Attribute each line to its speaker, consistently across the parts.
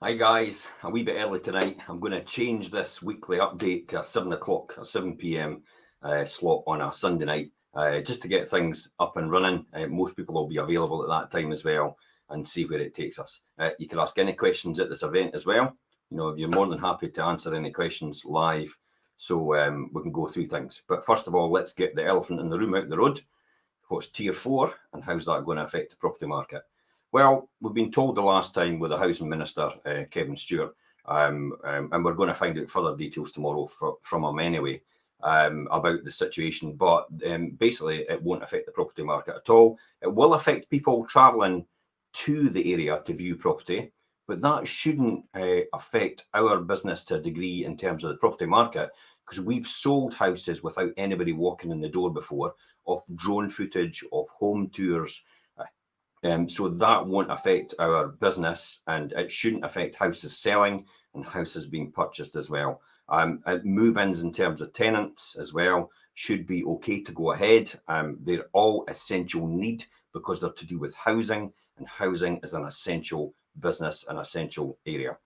Speaker 1: Hi guys, a wee bit early tonight. I'm going to change this weekly update to a 7 o'clock or 7 p.m. Slot on a Sunday night, just to get things up and running. Most people will be available at that time as well, and see where it takes us. You can ask any questions at this event as well. You're more than happy to answer any questions live, so we can go through things. But first of all, let's get the elephant in the room out the road. What's Tier 4 and how's that going to affect the property market? Well, we've been told the last time with the Housing Minister, Kevin Stewart, and we're going to find out further details tomorrow from him anyway, about the situation. But basically, it won't affect the property market at all. It will affect people travelling to the area to view property, but that shouldn't affect our business to a degree in terms of the property market, because we've sold houses without anybody walking in the door before, of drone footage, of home tours. So that won't affect our business, and it shouldn't affect houses selling and houses being purchased as well. Move-ins in terms of tenants as well should be okay to go ahead. They're all essential need because they're to do with housing, and housing is an essential business, an essential area.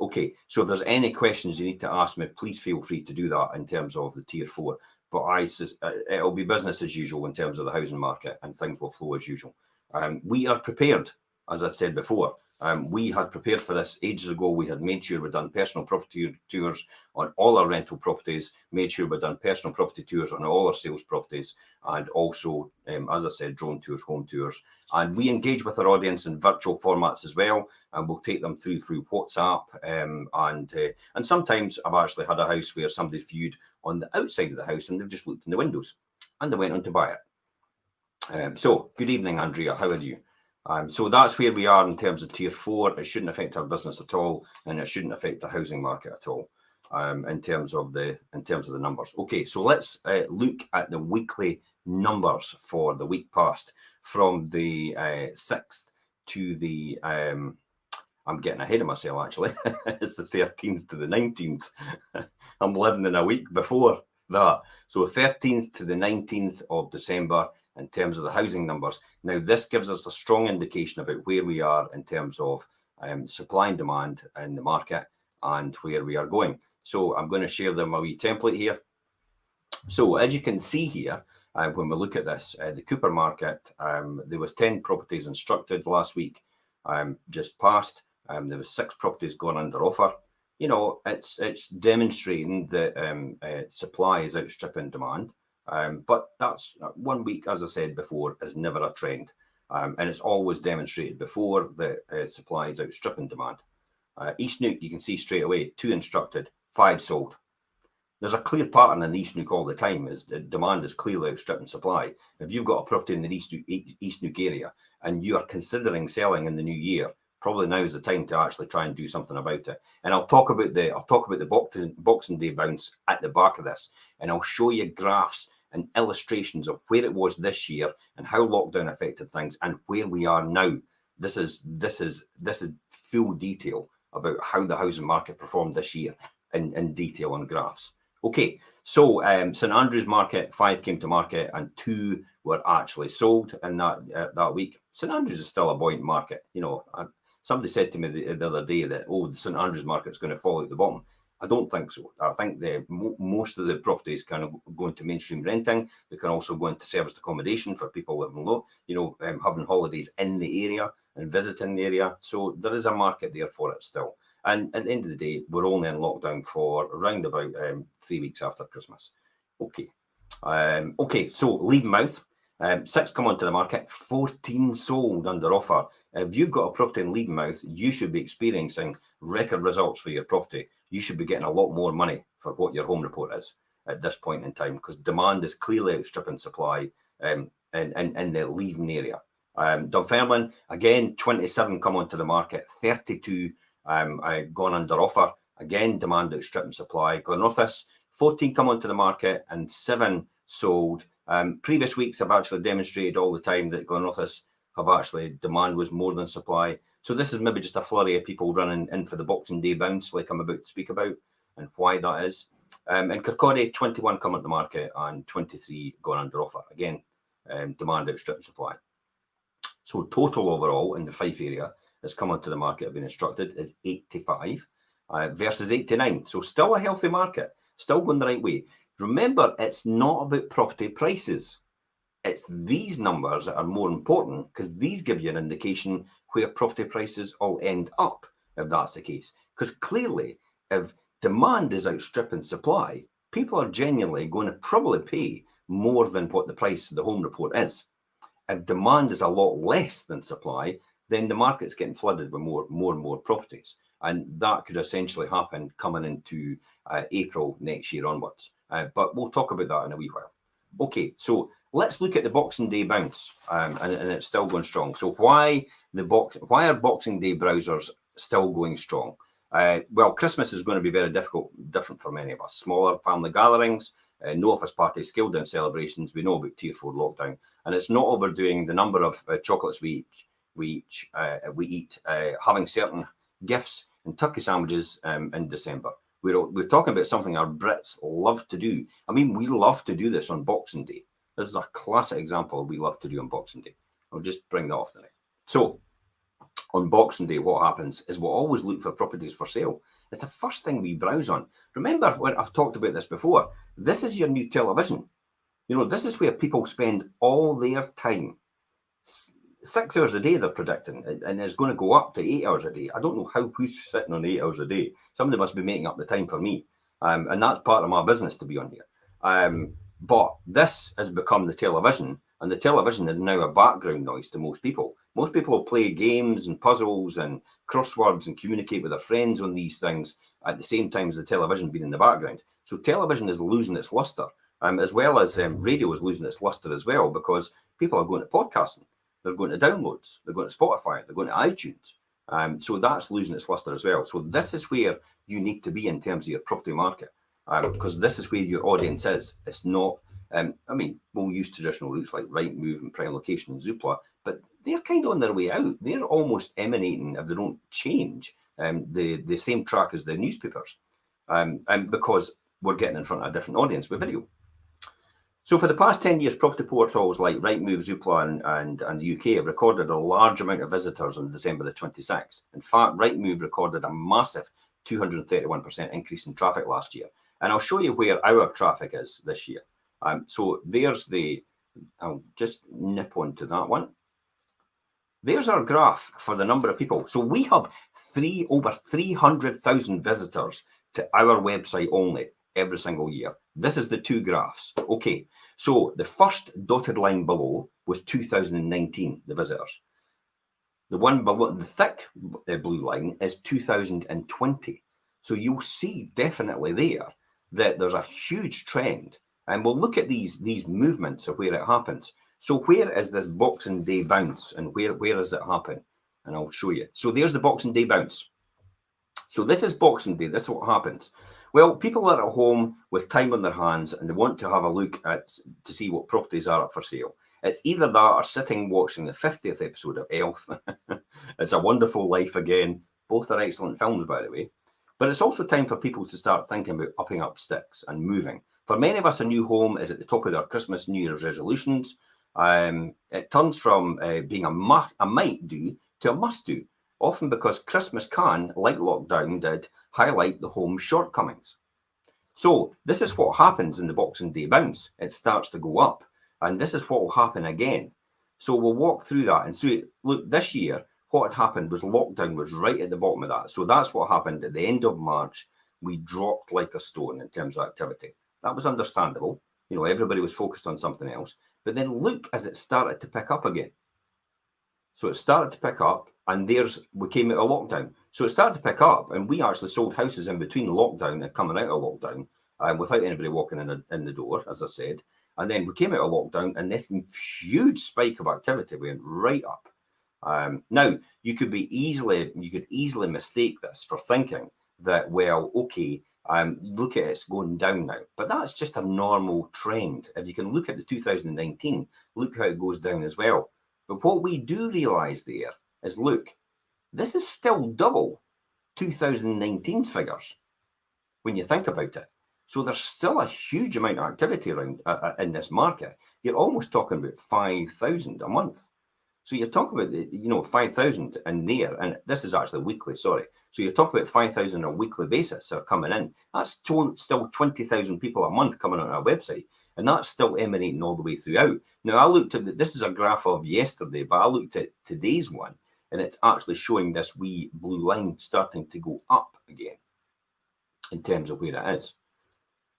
Speaker 1: Okay, so if there's any questions you need to ask me, please feel free to do that in terms of the Tier 4. But it'll be business as usual in terms of the housing market, and things will flow as usual. We are prepared, as I said before. We had prepared for this ages ago. We had made sure we'd done personal property tours on all our rental properties, made sure we'd done personal property tours on all our sales properties, and also, as I said, drone tours, home tours. And we engage with our audience in virtual formats as well, and we'll take them through WhatsApp. And sometimes I've actually had a house where somebody's viewed on the outside of the house and they've just looked in the windows and they went on to buy it. So, good evening, Andrea. How are you? So that's where we are in terms of Tier 4. It shouldn't affect our business at all, and it shouldn't affect the housing market at all. In terms of the numbers. Okay, so let's look at the weekly numbers for the week past, from the 6th to the I'm getting ahead of myself actually. It's the 13th to the 19th. I'm living in a week before that. So 13th to the 19th of December in terms of the housing numbers. Now, this gives us a strong indication about where we are in terms of supply and demand in the market and where we are going. So I'm going to share them a wee template here. So as you can see here, when we look at this, the Cooper market, there was 10 properties instructed last week, just passed. There was 6 properties gone under offer. It's demonstrating that supply is outstripping demand. But that's 1 week, as I said before, is never a trend. And it's always demonstrated before that supply is outstripping demand. East Nuke, you can see straight away, 2 instructed, 5 sold. There's a clear pattern in East Nuke all the time, is that demand is clearly outstripping supply. If you've got a property in the East Nuke area and you are considering selling in the new year, probably now is the time to actually try and do something about it. And I'll talk about the Boxing Day bounce at the back of this, and I'll show you graphs and illustrations of where it was this year and how lockdown affected things and where we are now. This is full detail about how the housing market performed this year in detail on graphs. Okay, so St Andrews market, 5 came to market and 2 were actually sold in that week. St Andrews is still a buoyant market. Somebody said to me the other day that, the St Andrews market is going to fall at the bottom. I don't think so. I think most of the properties kind of go into mainstream renting. They can also go into serviced accommodation for people living low, having holidays in the area and visiting the area. So there is a market there for it still. And at the end of the day, we're only in lockdown for around about 3 weeks after Christmas. Okay. So Levenmouth, 6 come onto the market, 14 sold under offer. If you've got a property in Levenmouth, you should be experiencing record results for your property. You should be getting a lot more money for what your home report is at this point in time, because demand is clearly outstripping supply in the Leven area. Dunfermline, again, 27 come onto the market, 32 gone under offer. Again, demand outstripping supply. Glenrothes, 14 come onto the market and 7 sold. Previous weeks have actually demonstrated all the time that Glenrothes have actually, demand was more than supply. So this is maybe just a flurry of people running in for the Boxing Day bounce, like I'm about to speak about, and why that is. And Kirkcaldy, 21 come onto the market and 23 gone under offer. Again, demand outstripping supply. So total overall in the Fife area that's come onto the market have been instructed is 85 versus 89. So still a healthy market, still going the right way. Remember, it's not about property prices. It's these numbers that are more important because these give you an indication where property prices all end up, if that's the case. Because clearly, if demand is outstripping supply, people are genuinely going to probably pay more than what the price of the home report is. If demand is a lot less than supply, then the market's getting flooded with more and more properties. And that could essentially happen coming into April next year onwards. But we'll talk about that in a wee while. Okay, so let's look at the Boxing Day bounce, and it's still going strong. So why are Boxing Day browsers still going strong? Well, Christmas is going to be very different for many of us. Smaller family gatherings, no office parties, scaled down celebrations. We know about Tier 4 lockdown, and it's not overdoing the number of chocolates we eat, having certain gifts and turkey sandwiches in December. We're talking about something our Brits love to do. I mean, we love to do this on Boxing Day. This is a classic example we love to do on Boxing Day. I'll just bring that off the net. So on Boxing Day, what happens is we'll always look for properties for sale. It's the first thing we browse on. Remember when I've talked about this before, this is your new television. You know, this is where people spend all their time. 6 hours a day, they're predicting, and it's going to go up to 8 hours a day. I don't know who's sitting on 8 hours a day. Somebody must be making up the time for me. And that's part of my business to be on here. But this has become the television, and the television is now a background noise to most people. Most people will play games and puzzles and crosswords and communicate with their friends on these things at the same time as the television being in the background. So television is losing its luster, as well as radio is losing its luster as well, because people are going to podcasting. They're going to downloads, they're going to Spotify, they're going to iTunes. So that's losing its luster as well. So this is where you need to be in terms of your property market, because this is where your audience is. It's not, I mean, we'll use traditional routes like Rightmove and Prime Location and Zoopla, but they're kind of on their way out. They're almost emanating, if they don't change, the same track as the newspapers, and because we're getting in front of a different audience with video. So for the past 10 years, property portals like Rightmove, Zoopla and the UK have recorded a large amount of visitors on December the 26th. In fact, Rightmove recorded a massive 231% increase in traffic last year. And I'll show you where our traffic is this year. So there's I'll just nip onto that one. There's our graph for the number of people. So we have over 300,000 visitors to our website only every single year. This is the two graphs. Okay, so the first dotted line below was 2019, the visitors. The one below, the thick blue line, is 2020. So you'll see definitely there that there's a huge trend. And we'll look at these movements of where it happens. So where is this Boxing Day bounce, and where does it happen? And I'll show you. So there's the Boxing Day bounce. So this is Boxing Day. This is what happens. Well, people are at home with time on their hands and they want to have a look to see what properties are up for sale. It's either that or sitting watching the 50th episode of Elf. It's a Wonderful Life again. Both are excellent films, by the way. But it's also time for people to start thinking about upping up sticks and moving. For many of us, a new home is at the top of their Christmas, New Year's resolutions. It turns from being a might do to a must do, often because Christmas can, like lockdown did, highlight the home's shortcomings. So this is what happens in the Boxing Day bounce. It starts to go up, and this is what will happen again. So we'll walk through that and see. Look, this year, what had happened was lockdown was right at the bottom of that. So that's what happened at the end of March. We dropped like a stone in terms of activity. That was understandable. You know, everybody was focused on something else. But then look as it started to pick up again. So it started to pick up, and we came out of lockdown. So it started to pick up, and we actually sold houses in between lockdown and coming out of lockdown without anybody walking in the door, as I said. And then we came out of lockdown, and this huge spike of activity went right up. Now, you could easily mistake this for thinking that, well, okay, look at it's going down now. But that's just a normal trend. If you can look at the 2019, look how it goes down as well. But what we do realise there is, look, this is still double 2019's figures when you think about it. So there's still a huge amount of activity around in this market. You're almost talking about 5,000 a month. So you're talking about 5,000 in there, and this is actually weekly. Sorry. So you're talking about 5,000 on a weekly basis are coming in. That's still 20,000 people a month coming on our website, and that's still emanating all the way throughout. Now I looked at this is a graph of yesterday, but I looked at today's one, and it's actually showing this wee blue line starting to go up again in terms of where it is.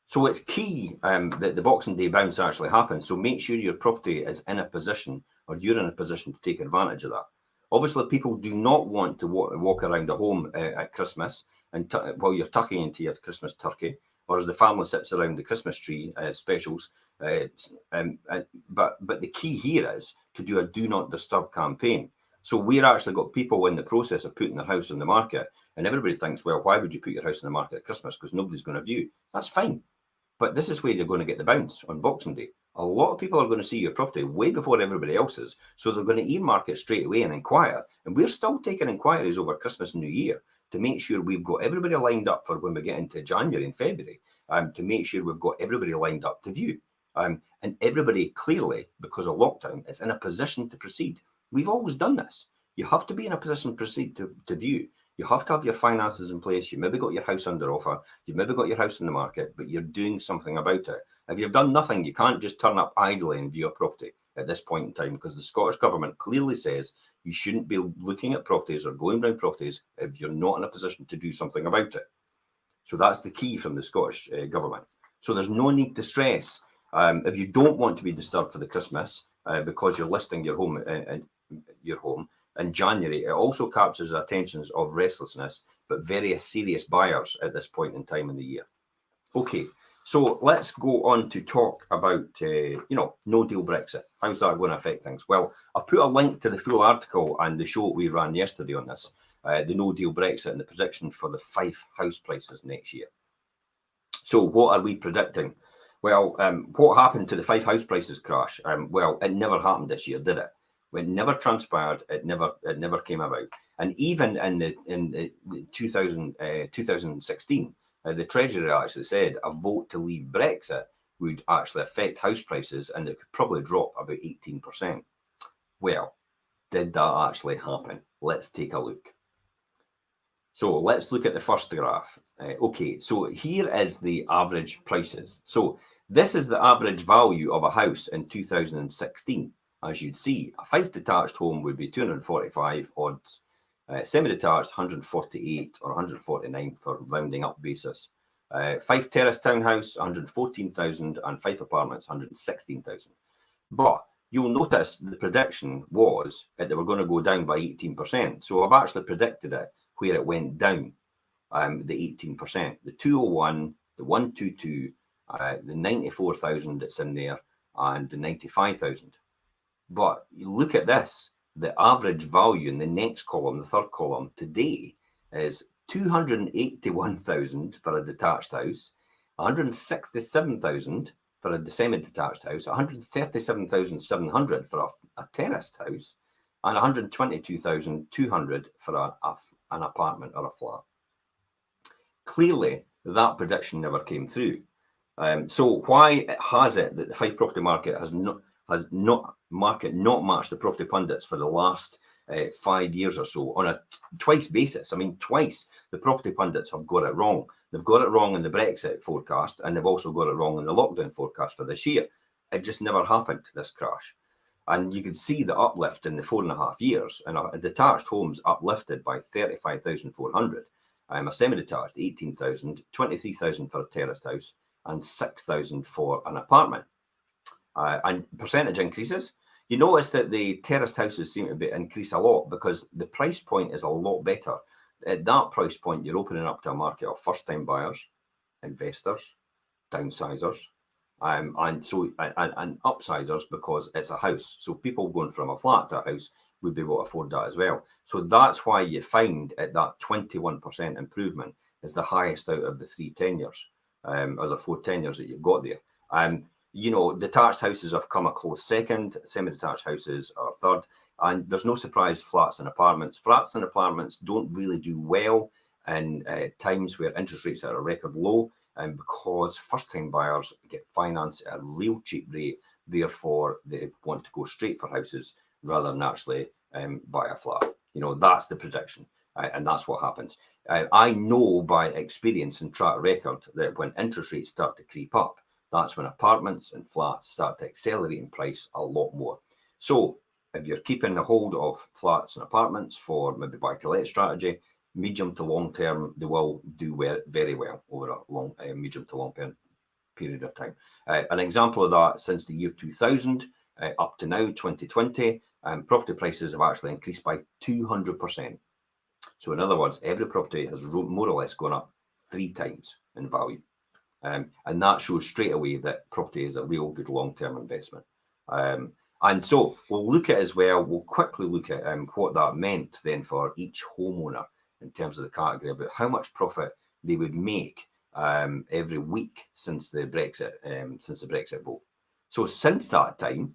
Speaker 1: So it's key that the Boxing Day bounce actually happens. So make sure your property is in a position, or you're in a position to take advantage of that. Obviously, people do not want to walk around the home at Christmas and while you're tucking into your Christmas turkey, or as the family sits around the Christmas tree specials. But the key here is to do a do not disturb campaign. So we're actually got people in the process of putting their house on the market, and everybody thinks, well, why would you put your house on the market at Christmas? Because nobody's going to view. That's fine. But this is where you're going to get the bounce on Boxing Day. A lot of people are going to see your property way before everybody else's, so they're going to earmark it straight away and inquire. And we're still taking inquiries over Christmas and New Year to make sure we've got everybody lined up for when we get into January and February, to make sure we've got everybody lined up to view. And everybody clearly, because of lockdown, is in a position to proceed. We've always done this. You have to be in a position to proceed to view. You have to have your finances in place. You maybe got your house under offer. You've maybe got your house in the market, but you're doing something about it. If you've done nothing, you can't just turn up idly and view a property at this point in time, because the Scottish Government clearly says you shouldn't be looking at properties or going around properties if you're not in a position to do something about it. So that's the key from the Scottish Government. So there's no need to stress. If you don't want to be disturbed for the Christmas because you're listing your home in January, it also captures the attentions of restlessness, but very serious buyers at this point in time in the year. Okay, so let's go on to talk about, no deal Brexit. How's that going to affect things? Well, I've put a link to the full article and the show we ran yesterday on this, the no deal Brexit and the prediction for the Fife house prices next year. So what are we predicting? Well, what happened to the Fife house prices crash? Well, it never happened this year, did it? It never transpired. It never came about. And even in the 2016, the Treasury actually said a vote to leave Brexit would actually affect house prices, and it could probably drop about 18%. Well, did that actually happen? Let's take a look. So let's look at the first graph. Okay, so here is the average prices. So this is the average value of a house in 2016. As you'd see, a 5-detached home would be 245 odds, semi-detached 148 or 149 for rounding up basis. 5 terrace townhouse 114,000 and 5 apartments 116,000. But you'll notice the prediction was that they were going to go down by 18%. So I've actually predicted it where it went down, the 18%. The 201, the 122, the 94,000 that's in there, and the 95,000. But you look at this, the average value in the next column, the third column today, is 281,000 for a detached house, 167,000 for a semi-detached house, 137,700 for a terraced house, and 122,200 for an apartment or a flat. Clearly, that prediction never came through. So why has it that the Fife property market has not matched the property pundits for the last 5 years or so on a twice basis? I mean, twice the property pundits have got it wrong. They've got it wrong in the Brexit forecast, and they've also got it wrong in the lockdown forecast for this year. It just never happened, this crash. And you can see the uplift in the 4.5 years, and a detached home's uplifted by 35,400. A semi-detached 18,000, 23,000 for a terraced house, and 6,000 for an apartment. And percentage increases. You notice that the terraced houses seem to increase a lot because the price point is a lot better. At that price point, you're opening up to a market of first-time buyers, investors, downsizers, and upsizers, because it's a house. So people going from a flat to a house would be able to afford that as well. So that's why you find at that 21% improvement is the highest out of the 3 tenures, or the 4 tenures that you've got there. Detached houses have come a close second, semi-detached houses are third, and there's no surprise flats and apartments. Flats and apartments don't really do well in times where interest rates are at a record low, because first-time buyers get finance at a real cheap rate. Therefore, they want to go straight for houses, rather than actually buy a flat. You know, that's the prediction, and that's what happens. I know by experience and track record that when interest rates start to creep up, that's when apartments and flats start to accelerate in price a lot more. So if you're keeping a hold of flats and apartments for maybe buy-to-let strategy, medium to long term, they will do very well over a long, medium to long term period of time. An example of that, since the year 2000 up to now, 2020, property prices have actually increased by 200%. So in other words, every property has more or less gone up 3 times in value. And that shows straight away that property is a real good long-term investment. And so we'll look at as well, we'll quickly look at what that meant then for each homeowner in terms of the category, about how much profit they would make every week since the Brexit vote. So since that time,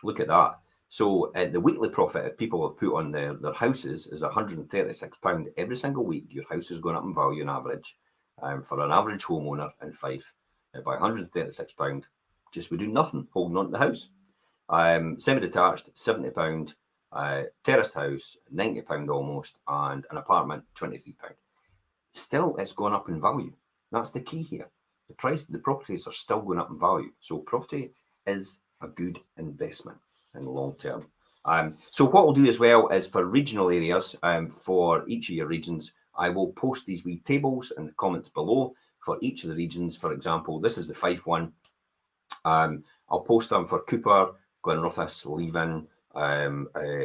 Speaker 1: look at that. So the weekly profit that people have put on their houses is £136 every single week. Your house is going up in value on average for an average homeowner in Fife by £136. Just we do nothing, holding on to the house. Semi-detached, £70. Terraced house, £90 almost, and an apartment, £23. Still, it's gone up in value. That's the key here. The properties are still going up in value. So property is a good investment in the long term. So what we'll do as well is for regional areas, for each of your regions, I will post these wee tables in the comments below for each of the regions. For example, this is the Fife one. I'll post them for Cooper, Glenrothes, Leven,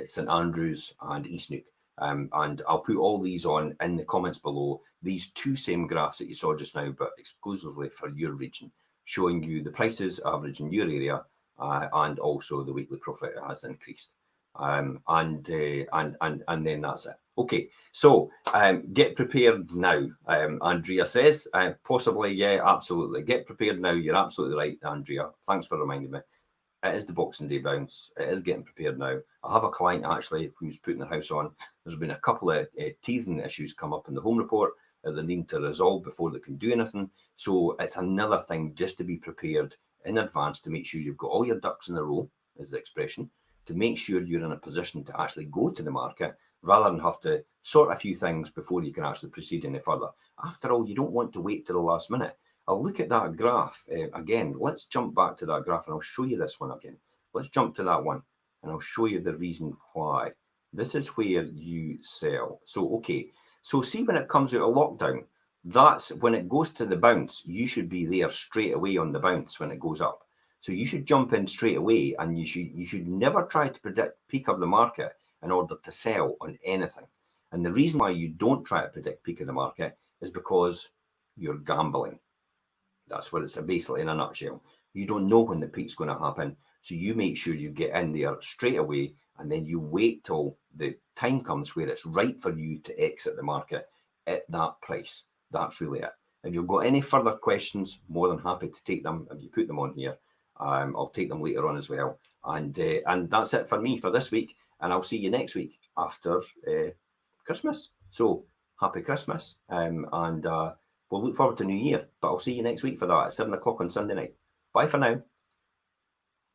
Speaker 1: St Andrews and Eastnook. And I'll put all these on in the comments below. These 2 same graphs that you saw just now, but exclusively for your region, showing you the prices average in your area and also the weekly profit has increased. And then that's it. Okay, so get prepared now, Andrea says. Possibly, yeah, absolutely. Get prepared now. You're absolutely right, Andrea. Thanks for reminding me. It is the Boxing Day bounce. It is getting prepared now. I have a client actually who's putting their house on. There's been a couple of teething issues come up in the home report that they need to resolve before they can do anything. So it's another thing just to be prepared in advance to make sure you've got all your ducks in a row, is the expression, to make sure you're in a position to actually go to the market rather than have to sort a few things before you can actually proceed any further. After all, you don't want to wait till the last minute. I'll look at that graph again. Let's jump back to that graph and I'll show you this one again. Let's jump to that one and I'll show you the reason why. This is where you sell. So, okay. So see when it comes out of lockdown, that's when it goes to the bounce. You should be there straight away on the bounce when it goes up. So you should jump in straight away and you should never try to predict peak of the market in order to sell on anything. And the reason why you don't try to predict peak of the market is because you're gambling. That's what it's basically in a nutshell. You don't know when the peak's going to happen. So you make sure you get in there straight away and then you wait till the time comes where it's right for you to exit the market at that price. That's really it. If you've got any further questions, more than happy to take them. If you put them on here, I'll take them later on as well. And that's it for me for this week. And I'll see you next week after Christmas. So happy Christmas. We'll look forward to New Year, but I'll see you next week for that at 7 o'clock on Sunday night. Bye for now.